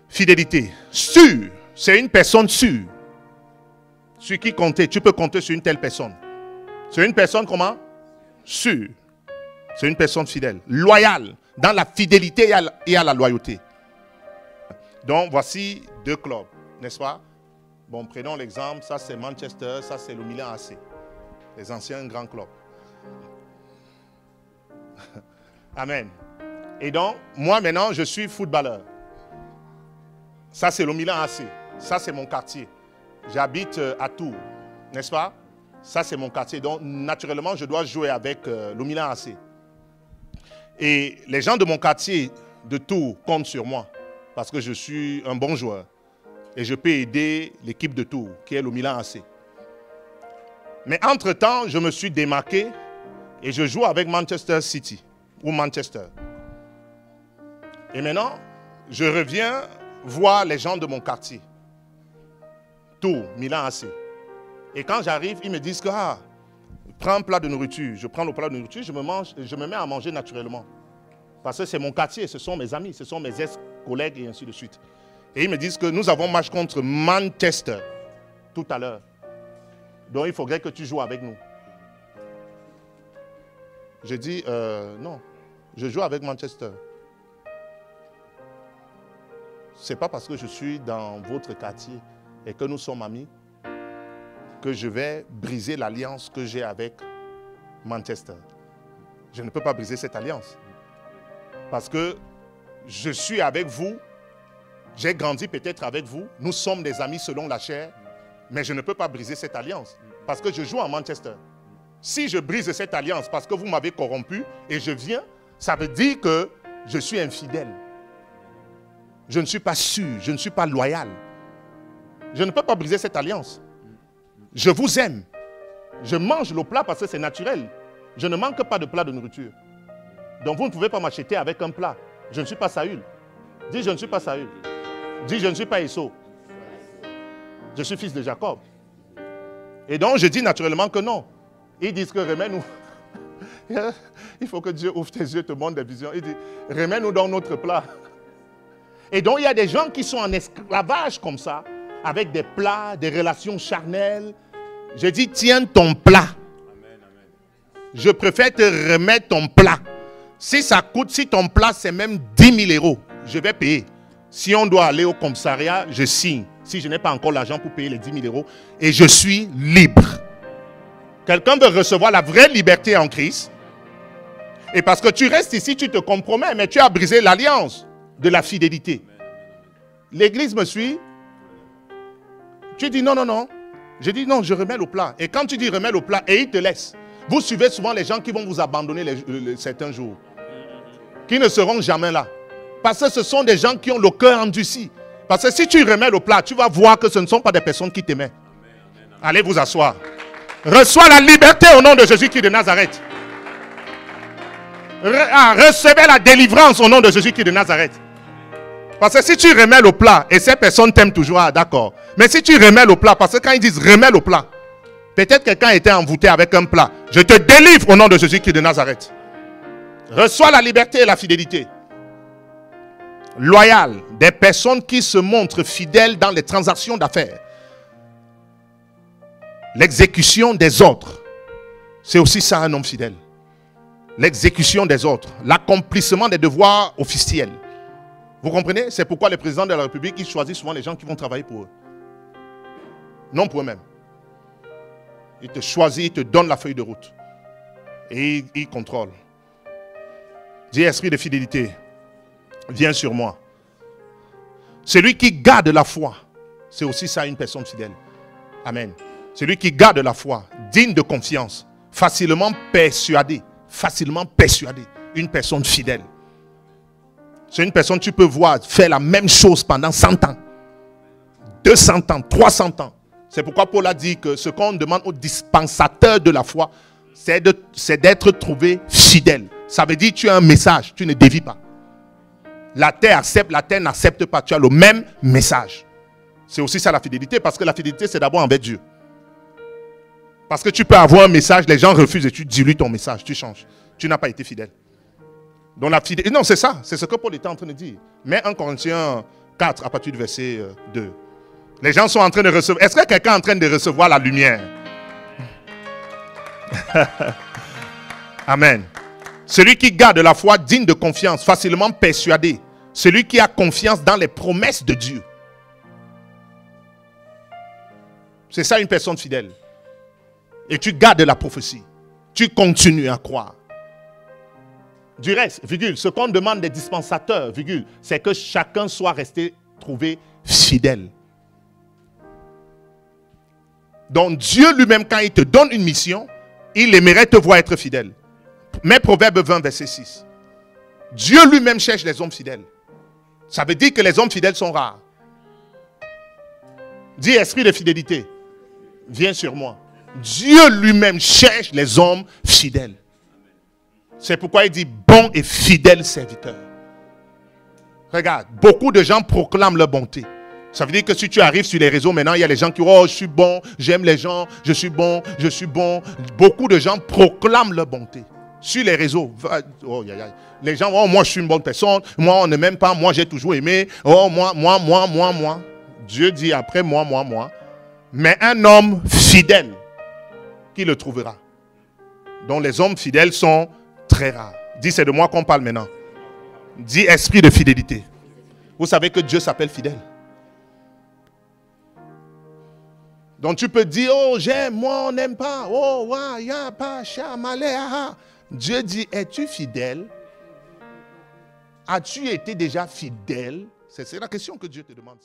Fidélité. Sûr. C'est une personne sûre. Sur qui compter. Tu peux compter sur une telle personne. C'est une personne comment? Sûre. C'est une personne fidèle. Loyale. Dans la fidélité et à la loyauté. Donc, voici deux clubs. N'est-ce pas? Bon, prenons l'exemple. Ça, c'est Manchester. Ça, c'est le Milan AC. Les anciens grands clubs. Amen. Et donc, moi, maintenant, je suis footballeur. Ça, c'est le Milan AC. Ça, c'est mon quartier. J'habite à Tours. N'est-ce pas? Ça, c'est mon quartier. Donc, naturellement, je dois jouer avec le Milan AC. Et les gens de mon quartier de Tours comptent sur moi. Parce que je suis un bon joueur. Et je peux aider l'équipe de Tours, qui est le Milan AC. Mais entre-temps, je me suis démarqué et je joue avec Manchester City ou Manchester. Et maintenant, je reviens voir les gens de mon quartier. Tours, Milan AC. Et quand j'arrive, ils me disent que prends un plat de nourriture. Je prends le plat de nourriture, je me mets à manger naturellement. Parce que c'est mon quartier, ce sont mes amis, ce sont mes ex-collègues et ainsi de suite. Et ils me disent que nous avons match contre Manchester tout à l'heure. Donc il faudrait que tu joues avec nous. Je dis non, je joue avec Manchester. Ce n'est pas parce que je suis dans votre quartier et que nous sommes amis que je vais briser l'alliance que j'ai avec Manchester. Je ne peux pas briser cette alliance. Parce que je suis avec vous, j'ai grandi peut-être avec vous, nous sommes des amis selon la chair, mais je ne peux pas briser cette alliance parce que je joue à Manchester. Si je brise cette alliance parce que vous m'avez corrompu et je viens, ça veut dire que je suis infidèle. Je ne suis pas sûr, je ne suis pas loyal. Je ne peux pas briser cette alliance. Je vous aime. Je mange le plat parce que c'est naturel. Je ne manque pas de plat de nourriture. Donc vous ne pouvez pas m'acheter avec un plat. Je ne suis pas Saül. Dis, je ne suis pas Saül. Dis, je ne suis pas Esau. Je suis fils de Jacob. Et donc je dis naturellement que non. Ils disent que remets-nous. Il faut que Dieu ouvre tes yeux, te montre des visions. Il dit, remets-nous dans notre plat. Et donc il y a des gens qui sont en esclavage comme ça, avec des plats, des relations charnelles. Je dis, tiens ton plat. Je préfère te remettre ton plat. Si ça coûte, si ton plat c'est même 10 000 €, je vais payer. Si on doit aller au commissariat, je signe. Si je n'ai pas encore l'argent pour payer les 10 000 €, et je suis libre. Quelqu'un veut recevoir la vraie liberté en Christ. Et parce que tu restes ici, tu te compromets, mais tu as brisé l'alliance de la fidélité. L'église me suit. Tu dis non, non, non. Je dis non, je remets le plat. Et quand tu dis remets le plat, et il te laisse. Vous suivez souvent les gens qui vont vous abandonner certains jours. Qui ne seront jamais là. Parce que ce sont des gens qui ont le cœur endurci. Parce que si tu remets le plat, tu vas voir que ce ne sont pas des personnes qui t'aimaient. Allez vous asseoir. Reçois la liberté au nom de Jésus-Christ de Nazareth. Recevez la délivrance au nom de Jésus-Christ de Nazareth. Parce que si tu remets le plat, et ces personnes t'aiment toujours, d'accord. Mais si tu remets le plat, parce que quand ils disent remets le plat, peut-être quelqu'un était envoûté avec un plat. Je te délivre au nom de Jésus-Christ de Nazareth. Reçois la liberté et la fidélité. Loyal, des personnes qui se montrent fidèles dans les transactions d'affaires. L'exécution des ordres. C'est aussi ça un homme fidèle. L'exécution des ordres. L'accomplissement des devoirs officiels. Vous comprenez? C'est pourquoi les présidents de la République, ils choisissent souvent les gens qui vont travailler pour eux. Non pour eux-mêmes. Ils te choisissent, ils te donnent la feuille de route. Et ils contrôlent. Dis, esprit de fidélité, viens sur moi. Celui qui garde la foi, c'est aussi ça une personne fidèle. Amen. Celui qui garde la foi, digne de confiance, facilement persuadé, une personne fidèle. C'est une personne que tu peux voir faire la même chose pendant 100 ans, 200 ans, 300 ans. C'est pourquoi Paul a dit que ce qu'on demande au dispensateur de la foi, c'est d'être trouvé fidèle. Ça veut dire que tu as un message, tu ne dévies pas. La terre accepte, la terre n'accepte pas. Tu as le même message. C'est aussi ça la fidélité, parce que la fidélité c'est d'abord envers Dieu. Parce que tu peux avoir un message, les gens refusent et tu dilues ton message, tu changes. Tu n'as pas été fidèle. Donc la fidélité, non c'est ça, c'est ce que Paul était en train de dire. Mais 1 Corinthiens 4 à partir du verset 2. Les gens sont en train de recevoir. Est-ce que quelqu'un est en train de recevoir la lumière? Amen. Celui qui garde la foi digne de confiance, facilement persuadé. Celui qui a confiance dans les promesses de Dieu. C'est ça une personne fidèle. Et tu gardes la prophétie. Tu continues à croire. Du reste, virgule, ce qu'on demande des dispensateurs, virgule, c'est que chacun soit resté trouvé fidèle. Donc Dieu lui-même, quand il te donne une mission, il aimerait te voir être fidèle. Mais Proverbe 20, verset 6. Dieu lui-même cherche les hommes fidèles. Ça veut dire que les hommes fidèles sont rares. Dis esprit de fidélité, viens sur moi. Dieu lui-même cherche les hommes fidèles. C'est pourquoi il dit bon et fidèle serviteur. Regarde, beaucoup de gens proclament leur bonté. Ça veut dire que si tu arrives sur les réseaux maintenant, il y a les gens qui disent oh, je suis bon, j'aime les gens, je suis bon, je suis bon. Beaucoup de gens proclament leur bonté. Sur les réseaux, oh, les gens, oh, moi je suis une bonne personne, moi on ne m'aime pas, moi j'ai toujours aimé, oh, moi. Dieu dit après moi. Mais un homme fidèle, qui le trouvera? Donc les hommes fidèles sont très rares. Dis, c'est de moi qu'on parle maintenant. Dis esprit de fidélité. Vous savez que Dieu s'appelle fidèle. Donc tu peux dire, oh j'aime, moi on n'aime pas, oh wa, ya, pa, cha, malé, aha. Dieu dit, es-tu fidèle? As-tu été déjà fidèle? C'est la question que Dieu te demande.